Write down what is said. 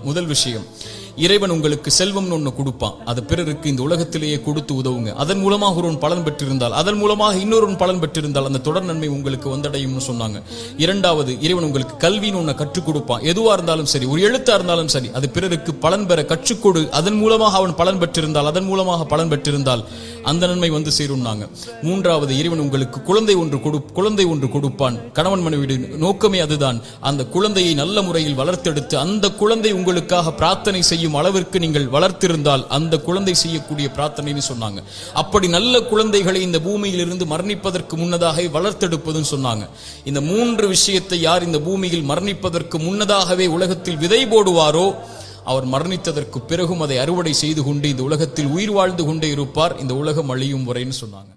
முதல் விஷயம், இறைவன் உங்களுக்கு செல்வம் ஒண்ணு கொடுப்பான். அது பிறருக்கு இந்த உலகத்திலேயே கொடுத்து உதவுங்க. அதன் மூலமாக ஒருவன் பலன் பெற்றிருந்தால், அதன் மூலமாக இன்னொருவன் பலன் பெற்றிருந்தால் அந்த தொடர் நன்மை உங்களுக்கு வந்தடையும்னு சொன்னாங்க. இரண்டாவது, இறைவன் உங்களுக்கு கல்வின்னு ஒண்ணு கற்றுக் கொடுப்பான். எதுவா இருந்தாலும் சரி, ஒரு எழுத்தா இருந்தாலும் சரி, அது பிறருக்கு பலன் பெற கற்றுக்கொடு. அதன் மூலமாக அவன் பலன் பெற்றிருந்தால், அதன் மூலமாக பலன் பெற்றிருந்தால் அந்த நன்மை வந்து சேரும்னாங்க. மூன்றாவது, இறைவன் உங்களுக்கு குழந்தை ஒன்று கொடுப்பான். கணவன் மனைவி நோக்கமே அதுதான். அந்த குழந்தையை நல்ல முறையில் வளர்த்தெடுத்து அந்த குழந்தை உங்களுக்காக பிரார்த்தனை செய்யும் அளவிற்கு நீங்கள் வளர்த்திருந்தால் அந்த குழந்தை செய்யக்கூடிய பிரார்த்தனைன்னு சொன்னாங்க. அப்படி நல்ல குழந்தைகளை இந்த பூமியில் இருந்து மரணிப்பதற்கு முன்னதாக வளர்த்தெடுப்பதுன்னு சொன்னாங்க. இந்த மூன்று விஷயத்தை யார் இந்த பூமியில் மரணிப்பதற்கு முன்னதாகவே உலகத்தில் விதை போடுவாரோ அவர் மரணித்ததற்கு பிறகும் அதை அறுவடை செய்து கொண்டு இந்த உலகத்தில் உயிர் வாழ்ந்து கொண்டே இருப்பார், இந்த உலகம் அழியும் வரைன்னு சொன்னாங்க.